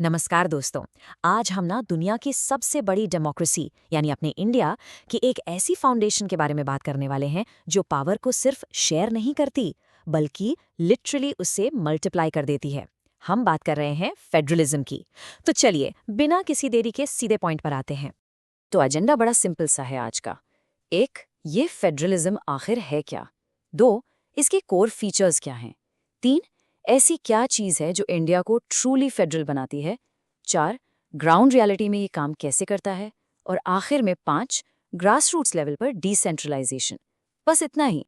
नमस्कार दोस्तों। आज हम ना दुनिया की सबसे बड़ी डेमोक्रेसी यानी अपने इंडिया की एक ऐसी फाउंडेशन के बारे में बात करने वाले हैं जो पावर को सिर्फ शेयर नहीं करती बल्कि लिटरली उससे मल्टीप्लाई कर देती है। हम बात कर रहे हैं फेडरलिज्म की। तो चलिए बिना किसी देरी के सीधे पॉइंट पर आते हैं। तो एजेंडा बड़ा सिंपल सा है आज का। एक, ये फेडरलिज्म आखिर है क्या। दो, इसके कोर फीचर्स क्या हैं। तीन, ऐसी क्या चीज़ है जो इंडिया को ट्रूली फेडरल बनाती है। चार, ग्राउंड रियलिटी में ये काम कैसे करता है। और आखिर में पांच, ग्रास रूट्स लेवल पर डिसेंट्रलाइजेशन। बस इतना ही।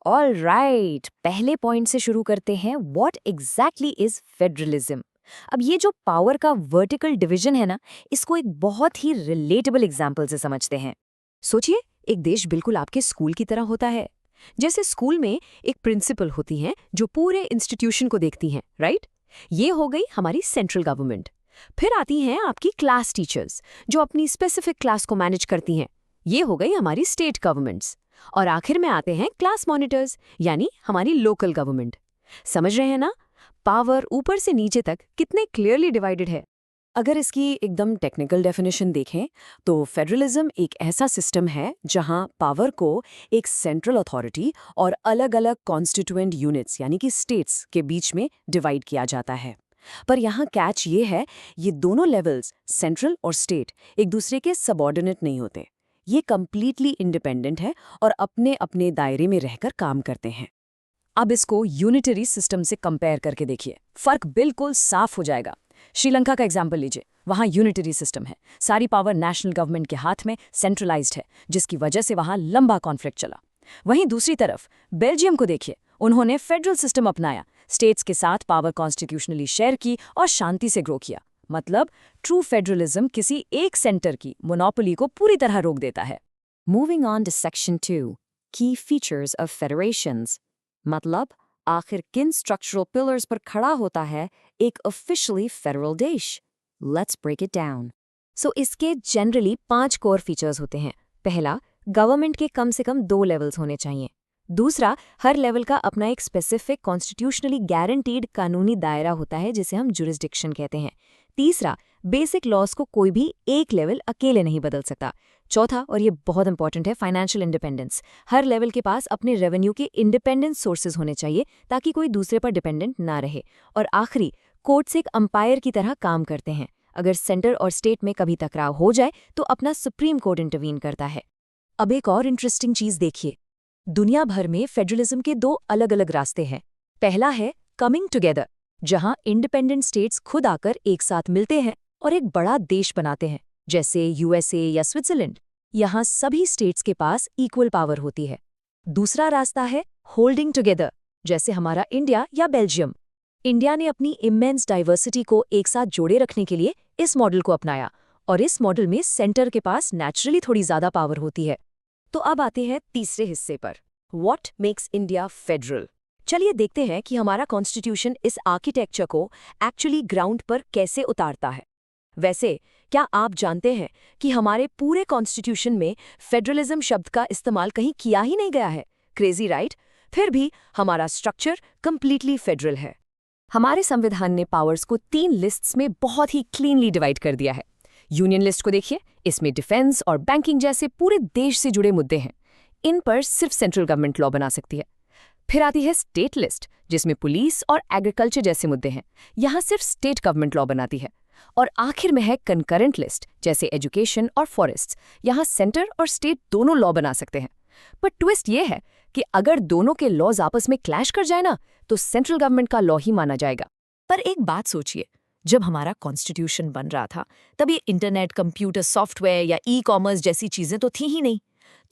ऑल राइट, पहले पॉइंट से शुरू करते हैं। What exactly is federalism. अब ये जो पावर का वर्टिकल डिवीजन है ना, इसको एक बहुत ही रिलेटेबल एग्जाम्पल से समझते हैं। सोचिए, एक देश बिल्कुल आपके स्कूल की तरह होता है। जैसे स्कूल में एक प्रिंसिपल होती हैं जो पूरे इंस्टीट्यूशन को देखती हैं, राइट। ये हो गई हमारी सेंट्रल गवर्नमेंट। फिर आती हैं आपकी क्लास टीचर्स जो अपनी स्पेसिफिक क्लास को मैनेज करती हैं। ये हो गई हमारी स्टेट गवर्नमेंट्स। और आखिर में आते हैं क्लास मॉनिटर्स यानी हमारी लोकल गवर्नमेंट। समझ रहे हैं ना, पावर ऊपर से नीचे तक कितने क्लियरली डिवाइडेड है। अगर इसकी एकदम टेक्निकल डेफिनेशन देखें तो फेडरलिज्म एक ऐसा सिस्टम है जहां पावर को एक सेंट्रल अथॉरिटी और अलग-अलग कॉन्स्टिट्यूएंट यूनिट्स यानी कि स्टेट्स के बीच में डिवाइड किया जाता है। पर यहाँ कैच ये है, ये दोनों लेवल्स सेंट्रल और स्टेट एक दूसरे के सबऑर्डिनेट नहीं होते। ये कंप्लीटली इंडिपेंडेंट है और अपने अपने दायरे में रहकर काम करते हैं। अब इसको यूनिटरी सिस्टम से कंपेयर करके देखिए, फर्क बिल्कुल साफ हो जाएगा। श्रीलंका का एग्जाम्पल लीजिए। वहाँ यूनिटरी सिस्टम है, सारी पावर नेशनल गवर्नमेंट के हाथ में सेंट्रलाइज्ड है, जिसकी वजह से वहाँ लंबा कॉन्फ्लिक्ट चला। वहीं दूसरी तरफ बेल्जियम को देखिए, उन्होंने फेडरल सिस्टम अपनाया, स्टेट्स के साथ पावर कॉन्स्टिट्यूशनली शेयर की और शांति से ग्रो किया। मतलब ट्रू फेडरलिज्म किसी एक सेंटर की मोनोपोली को पूरी तरह रोक देता है। मूविंग ऑन टू सेक्शन 2, की फीचर्स ऑफ फेडरेशंस। मतलब आखिर किन स्ट्रक्चरल पिलर्स पर खड़ा होता है एक ऑफिशियली फेडरल देश। Let's break it down. So इसके जनरली 5 कोर फीचर्स होते हैं। पहला, गवर्नमेंट के कम से कम 2 लेवल्स होने चाहिए। दूसरा, हर लेवल का अपना एक स्पेसिफिक कॉन्स्टिट्यूशनली गारंटीड कानूनी दायरा होता है जिसे हम जुरिस्डिक्शन कहते हैं। तीसरा, बेसिक लॉज को कोई भी एक लेवल अकेले नहीं बदल सकता। चौथा, और ये बहुत इंपॉर्टेंट है, फाइनेंशियल इंडिपेंडेंस। हर लेवल के पास अपने रेवेन्यू के इंडिपेंडेंट सोर्सेज होने चाहिए ताकि कोई दूसरे पर डिपेंडेंट ना रहे। और आखिरी, कोर्ट्स एक अंपायर की तरह काम करते हैं। अगर सेंटर और स्टेट में कभी टकराव हो जाए तो अपना सुप्रीम कोर्ट इंटरवीन करता है। अब एक और इंटरेस्टिंग चीज देखिए, दुनिया भर में फेडरलिज्म के 2 अलग अलग रास्ते हैं। पहला है कमिंग टुगेदर, जहां इंडिपेंडेंट स्टेट्स खुद आकर एक साथ मिलते हैं और एक बड़ा देश बनाते हैं, जैसे यूएसए या स्विट्जरलैंड। यहाँ सभी स्टेट्स के पास इक्वल पावर होती है। दूसरा रास्ता है होल्डिंग टुगेदर, जैसे हमारा इंडिया या बेल्जियम। इंडिया ने अपनी इमेंस डाइवर्सिटी को एक साथ जोड़े रखने के लिए इस मॉडल को अपनाया और इस मॉडल में सेंटर के पास नेचुरली थोड़ी ज्यादा पावर होती है। तो अब आते हैं तीसरे हिस्से पर, व्हाट मेक्स इंडिया फेडरल। चलिए देखते हैं कि हमारा कॉन्स्टिट्यूशन इस आर्किटेक्चर को एक्चुअली ग्राउंड पर कैसे उतारता है। वैसे क्या आप जानते हैं कि हमारे पूरे कॉन्स्टिट्यूशन में फेडरलिज्म शब्द का इस्तेमाल कहीं किया ही नहीं गया है। Crazy right. फिर भी हमारा स्ट्रक्चर कंप्लीटली फेडरल है। हमारे संविधान ने पावर्स को 3 लिस्ट्स में बहुत ही क्लीनली डिवाइड कर दिया है। यूनियन लिस्ट को देखिए, इसमें डिफेंस और बैंकिंग जैसे पूरे देश से जुड़े मुद्दे हैं। इन पर सिर्फ सेंट्रल गवर्नमेंट लॉ बना सकती है। फिर आती है स्टेट लिस्ट, जिसमें पुलिस और एग्रीकल्चर जैसे मुद्दे हैं। यहाँ सिर्फ स्टेट गवर्नमेंट लॉ बनाती है। और आखिर में है कंकरेंट लिस्ट, जैसे एजुकेशन और फॉरेस्ट्स। यहाँ सेंटर और स्टेट दोनों लॉ बना सकते हैं। पर ट्विस्ट ये है कि अगर दोनों के लॉज आपस में क्लैश कर जाए ना, तो सेंट्रल गवर्नमेंट का लॉ ही माना जाएगा। पर एक बात सोचिए, जब हमारा कॉन्स्टिट्यूशन बन रहा था तब ये इंटरनेट, कंप्यूटर सॉफ्टवेयर या ई-कॉमर्स जैसी चीजें तो थी ही नहीं।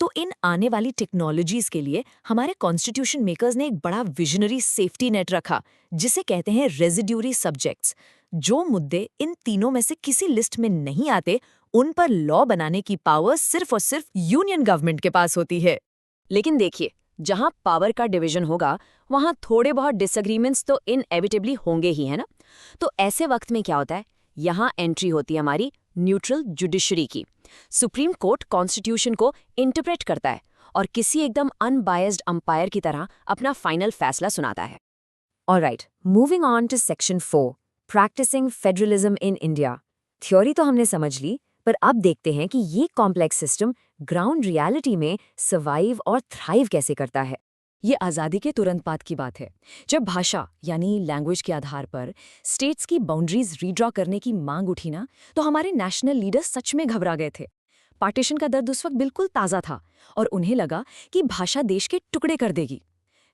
तो इन आने वाली टेक्नोलॉजीज के लिए हमारे कॉन्स्टिट्यूशन मेकर्स ने एक बड़ा विजनरी सेफ्टी नेट रखा, जिसे कहते हैं रेजिड्यूरी सब्जेक्ट्स। जो मुद्दे इन तीनों में से किसी लिस्ट में नहीं आते, उन पर लॉ बनाने की पावर सिर्फ और सिर्फ यूनियन गवर्नमेंट के पास होती है। लेकिन देखिए, जहां पावर का डिवीजन होगा वहां थोड़े बहुत डिसएग्रीमेंट्स तो इनएविटेबली होंगे ही, है ना। तो ऐसे वक्त में क्या होता है, यहाँ एंट्री होती है हमारी न्यूट्रल जुडिशरी की। सुप्रीम कोर्ट कॉन्स्टिट्यूशन को इंटरप्रेट करता है और किसी एकदम अनबायस्ड अंपायर की तरह अपना फाइनल फैसला सुनाता है। Alright, moving on to section 4, practising federalism in India. Theory तो हमने समझ ली, पर अब देखते हैं कि ये कॉम्प्लेक्स सिस्टम ग्राउंड रियलिटी में सर्वाइव और थ्राइव कैसे करता है। ये आज़ादी के तुरंत बाद की बात है, जब भाषा यानी लैंग्वेज के आधार पर स्टेट्स की बाउंड्रीज रीड्रॉ करने की मांग उठी ना, तो हमारे नेशनल लीडर्स सच में घबरा गए थे। पार्टीशन का दर्द उस वक्त बिल्कुल ताज़ा था और उन्हें लगा कि भाषा देश के टुकड़े कर देगी।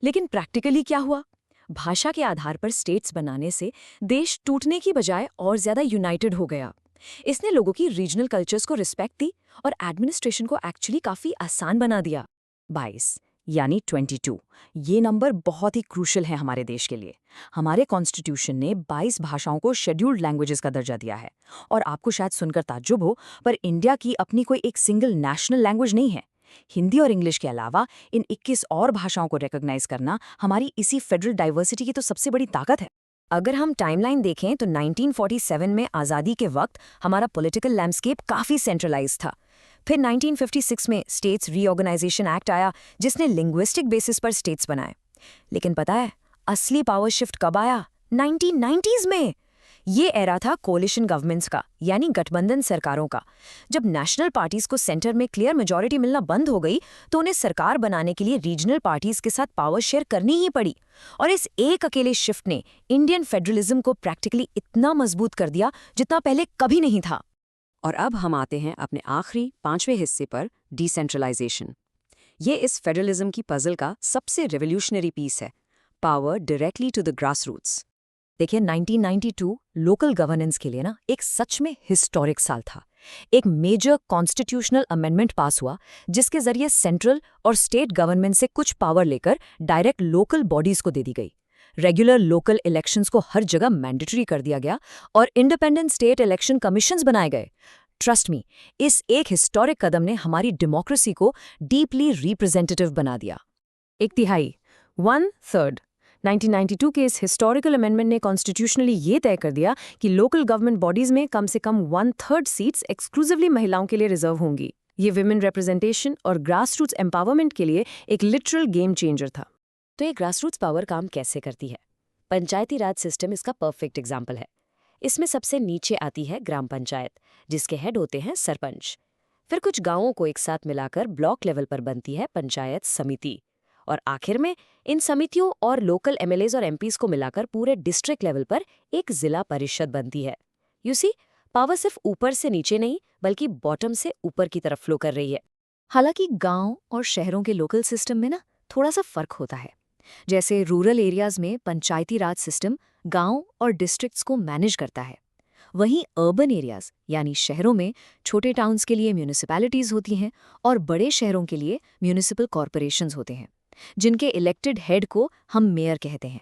लेकिन प्रैक्टिकली क्या हुआ? भाषा के आधार पर स्टेट्स बनाने से देश टूटने की बजाय और ज्यादा यूनाइटेड हो गया। इसने लोगों की रीजनल कल्चर्स को रिस्पेक्ट दी और एडमिनिस्ट्रेशन को एक्चुअली काफी आसान बना दिया। 22 यानी 22, ये नंबर बहुत ही क्रूशल है हमारे देश के लिए। हमारे कॉन्स्टिट्यूशन ने 22 भाषाओं को शेड्यूल्ड लैंग्वेजेस का दर्जा दिया है। और आपको शायद सुनकर ताज्जुब हो, पर इंडिया की अपनी कोई एक सिंगल नेशनल लैंग्वेज नहीं है। हिंदी और इंग्लिश के अलावा इन 21 और भाषाओं को रिकॉग्नाइज करना हमारी इसी फेडरल डाइवर्सिटी की तो सबसे बड़ी ताकत है। अगर हम टाइमलाइन देखें तो 1947 में आज़ादी के वक्त हमारा पॉलिटिकल लैंडस्केप काफ़ी सेंट्रलाइज था। फिर 1956 में स्टेट्स रीऑर्गेनाइजेशन एक्ट आया, जिसने लिंग्विस्टिक बेसिस पर स्टेट्स बनाए। लेकिन पता है असली पावर शिफ्ट कब आया? 1990s में। ये एरा था कोलिशन गवर्नमेंट्स का, यानी गठबंधन सरकारों का। जब नेशनल पार्टीज को सेंटर में क्लियर मेजॉरिटी मिलना बंद हो गई, तो उन्हें सरकार बनाने के लिए रीजनल पार्टीज के साथ पावर शेयर करनी ही पड़ी। और इस एक अकेले शिफ्ट ने इंडियन फेडरलिज्म को प्रैक्टिकली इतना मजबूत कर दिया जितना पहले कभी नहीं था। और अब हम आते हैं अपने आखिरी 5वें हिस्से पर, डिसेंट्रलाइजेशन। ये इस फेडरलिज्म की पजल का सबसे रेवोल्यूशनरी पीस है, power directly to the grass roots. देखिए 1992 लोकल गवर्नेंस के लिए ना एक सच में हिस्टोरिक साल था। एक मेजर कॉन्स्टिट्यूशनल अमेंडमेंट पास हुआ, जिसके जरिए सेंट्रल और स्टेट गवर्नमेंट से कुछ पावर लेकर डायरेक्ट लोकल बॉडीज को दे दी गई। रेगुलर लोकल इलेक्शंस को हर जगह मैंडेटरी कर दिया गया और इंडिपेंडेंट स्टेट इलेक्शन कमीशंस बनाए गए। ट्रस्ट मी, इस एक हिस्टोरिक कदम ने हमारी डेमोक्रेसी को डीपली रिप्रेजेंटेटिव बना दिया। 1/3 1/3 1992 के इस हिस्टोरिकल अमेंडमेंट ने कॉन्स्टिट्यूशनली ये तय कर दिया कि लोकल गवर्नमेंट बॉडीज में कम से कम 1/3 सीट्स एक्सक्लूसिवली महिलाओं के लिए रिजर्व होंगी। ये विमेन रिप्रेजेंटेशन और ग्रास रूट्स एम्पावरमेंट के लिए एक लिटरल गेम चेंजर था। तो ये ग्रास रूट्स पावर काम कैसे करती है? पंचायती राज सिस्टम इसका परफेक्ट एग्जाम्पल है। इसमें सबसे नीचे आती है ग्राम पंचायत, जिसके हेड होते हैं सरपंच। फिर कुछ गांवों को एक साथ मिलाकर ब्लॉक लेवल पर बनती है पंचायत समिति। और आखिर में इन समितियों और लोकल एमएलएज और एमपीज को मिलाकर पूरे डिस्ट्रिक्ट लेवल पर एक जिला परिषद बनती है। यू सी, पावर सिर्फ ऊपर से नीचे नहीं, बल्कि बॉटम से ऊपर की तरफ फ्लो कर रही है। हालांकि गांव और शहरों के लोकल सिस्टम में ना थोड़ा सा फर्क होता है। जैसे रूरल एरियाज में पंचायती राज सिस्टम गांव और डिस्ट्रिक्ट्स को मैनेज करता है। वहीं अर्बन एरियाज यानी शहरों में छोटे टाउन्स के लिए म्यूनिसिपैलिटीज होती हैं और बड़े शहरों के लिए म्यूनिसिपल कॉरपोरेशंस होते हैं, जिनके इलेक्टेड हेड को हम मेयर कहते हैं।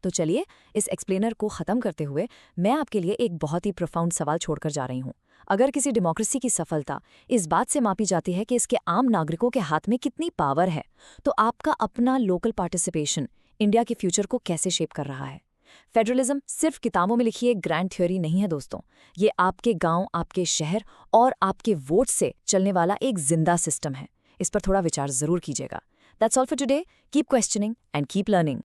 तो चलिए इस एक्सप्लेनर को ख़त्म करते हुए मैं आपके लिए एक बहुत ही प्रोफाउंड सवाल छोड़कर जा रही हूँ। अगर किसी डेमोक्रेसी की सफलता इस बात से मापी जाती है कि इसके आम नागरिकों के हाथ में कितनी पावर है, तो आपका अपना लोकल पार्टिसिपेशन इंडिया के फ्यूचर को कैसे शेप कर रहा है? फेडरलिज्म सिर्फ किताबों में लिखी एक ग्रैंड थ्योरी नहीं है दोस्तों। ये आपके गांव, आपके शहर और आपके वोट से चलने वाला एक जिंदा सिस्टम है। इस पर थोड़ा विचार जरूर कीजिएगा। That's all for today. Keep questioning and keep learning.